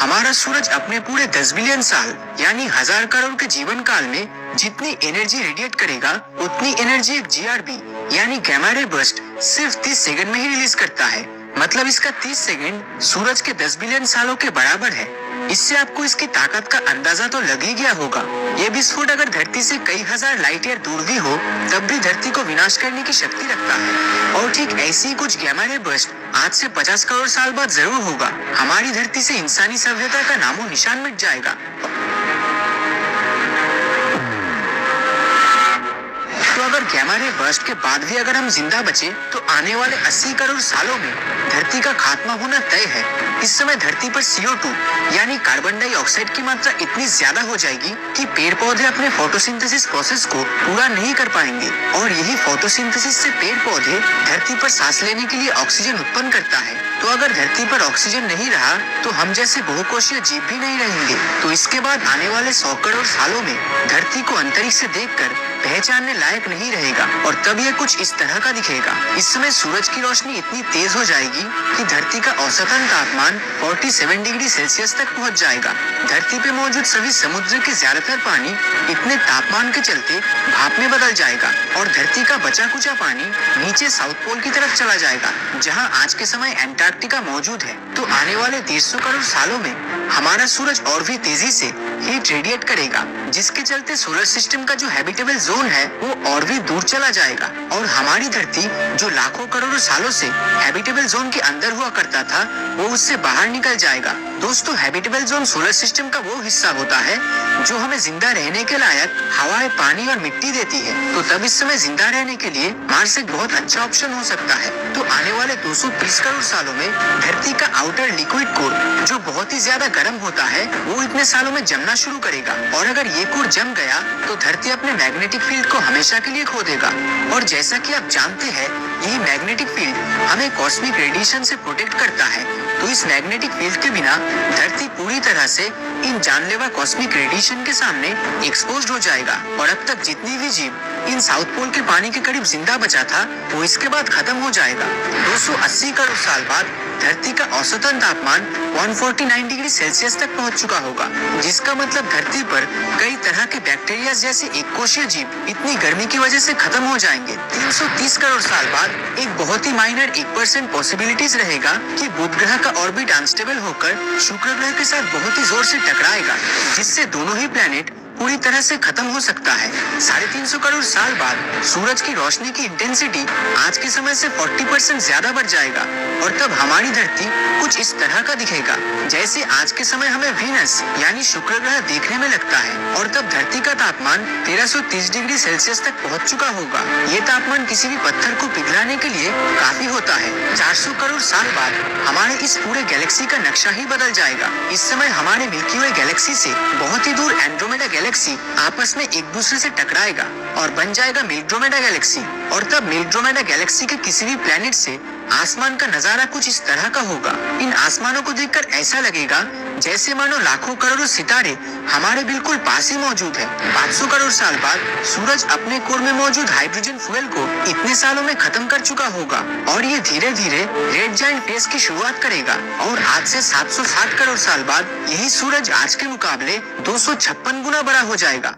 हमारा सूरज अपने पूरे 10 बिलियन साल यानी 1000 करोड़ के जीवन काल में जितनी एनर्जी रेडिएट करेगा उतनी एनर्जी एक जीआरबी यानी गैमा रे बर्स्ट सिर्फ 30 सेकंड में ही रिलीज करता है। मतलब इसका 30 सेकंड सूरज के 10 बिलियन सालों के बराबर है। इससे आपको इसकी ताकत का अंदाजा तो लग ही गया होगा। ये विस्फोट अगर धरती से कई हजार लाइट ईयर दूर भी हो तब भी धरती को विनाश करने की शक्ति रखता है। और ठीक ऐसी ही कुछ गैमा रे बर्स्ट आज से 50 करोड़ साल बाद जरूर होगा। हमारी धरती से इंसानी सभ्यता का नामो निशान मिट जाएगा। तो अगर गैमा रे बर्स्ट के बाद भी अगर हम जिंदा बचे तो आने वाले 80 करोड़ सालों में धरती का खात्मा होना तय है। इस समय धरती पर CO2 यानी कार्बन डाइऑक्साइड की मात्रा इतनी ज्यादा हो जाएगी कि पेड़ पौधे अपने फोटोसिंथेसिस प्रोसेस को पूरा नहीं कर पाएंगे और यही फोटोसिंथेसिस से पेड़ पौधे धरती पर सांस लेने के लिए ऑक्सीजन उत्पन्न करता है। तो अगर धरती पर ऑक्सीजन नहीं रहा तो हम जैसे बहुकोशीय जीव भी नहीं रहेंगे। तो इसके बाद आने वाले 100 करोड़ सालों में धरती को अंतरिक्ष से देखकर पहचानने लायक नहीं रहेगा और तब यह कुछ इस तरह का दिखेगा। इस समय सूरज की रोशनी इतनी तेज हो जाएगी कि धरती का औसतन तापमान 47 डिग्री सेल्सियस तक पहुंच जाएगा। धरती पे मौजूद सभी समुद्र के ज्यादातर पानी इतने तापमान के चलते भाप में बदल जाएगा और धरती का बचा कुचा पानी नीचे साउथ पोल की तरफ चला जाएगा, जहां आज के समय एंटार्क्टिका मौजूद है। तो आने वाले 150 करोड़ सालों में हमारा सूरज और भी तेजी से हीट रेडिएट करेगा, जिसके चलते सोलर सिस्टम का जो हैबिटेबल जोन है वो और भी दूर चला जाएगा और हमारी धरती जो लाखों करोड़ों सालों से हैबिटेबल जोन के अंदर हुआ करता था वो उससे बाहर निकल जाएगा। दोस्तों, हैबिटेबल जोन सोलर सिस्टम का वो हिस्सा होता है जो हमें जिंदा रहने के लायक हवा, पानी और मिट्टी देती है। तो तब इस समय जिंदा रहने के लिए मार्स एक बहुत अच्छा ऑप्शन हो सकता है। तो आने वाले 230 करोड़ सालों में धरती का आउटर लिक्विड कोर जो बहुत ही ज्यादा गर्म होता है वो इतने सालों में जमना शुरू करेगा और अगर ये कोर जम गया तो धरती अपने मैग्नेटिक फील्ड को हमेशा के लिए खो देगा। और जैसा कि आप जानते हैं यही मैग्नेटिक फील्ड हमें कॉस्मिक रेडिएशन से प्रोटेक्ट करता है। तो इस मैग्नेटिक फील्ड के बिना धरती पूरी तरह से इन जानलेवा कॉस्मिक रेडिएशन के सामने एक्सपोज्ड हो जाएगा और अब तक जितनी भी जीव इन साउथ पोल के पानी के करीब जिंदा बचा था वो इसके बाद खत्म हो जाएगा। 280 करोड़ साल बाद धरती का औसतन तापमान 149 डिग्री सेल्सियस तक पहुंच चुका होगा, जिसका मतलब धरती पर कई तरह के बैक्टीरिया जैसे एक कोशीय जीव इतनी गर्मी की वजह से खत्म हो जाएंगे। 330 करोड़ साल बाद एक बहुत ही माइनर 1% पॉसिबिलिटीज रहेगा कि बुध ग्रह का ऑर्बिट अनस्टेबल होकर शुक्र ग्रह के साथ बहुत ही जोर से टकराएगा, जिससे दोनों ही प्लैनेट पूरी तरह से खत्म हो सकता है। 350 करोड़ साल बाद सूरज की रोशनी की इंटेंसिटी आज के समय से 40% ज्यादा बढ़ जाएगा और तब हमारी धरती कुछ इस तरह का दिखेगा जैसे आज के समय हमें वीनस यानी शुक्र ग्रह देखने में लगता है। और तब धरती का तापमान 1330 डिग्री सेल्सियस तक पहुंच चुका होगा। ये तापमान किसी भी पत्थर को पिघलाने के लिए काफी होता है। 400 करोड़ साल बाद हमारे इस पूरे गैलेक्सी का नक्शा ही बदल जाएगा। इस समय हमारे मिल्की वे गैलेक्सी से बहुत ही दूर एंड्रोमेडा गैलेक्सी आपस में एक दूसरे से टकराएगा और बन जाएगा मिल्ड्रोमेडा गैलेक्सी। और तब मिल्ड्रोमेडा गैलेक्सी के किसी भी प्लेनेट से आसमान का नजारा कुछ इस तरह का होगा। इन आसमानों को देखकर ऐसा लगेगा जैसे मानो लाखों करोड़ों सितारे हमारे बिल्कुल पास ही मौजूद है। 500 करोड़ साल बाद सूरज अपने कोर में मौजूद हाइड्रोजन फ्यूल को इतने सालों में खत्म कर चुका होगा और ये धीरे धीरे रेड जायंट फेज की शुरुआत करेगा। और आज से 760 करोड़ साल बाद यही सूरज आज के मुकाबले 256 गुना बड़ा हो जाएगा।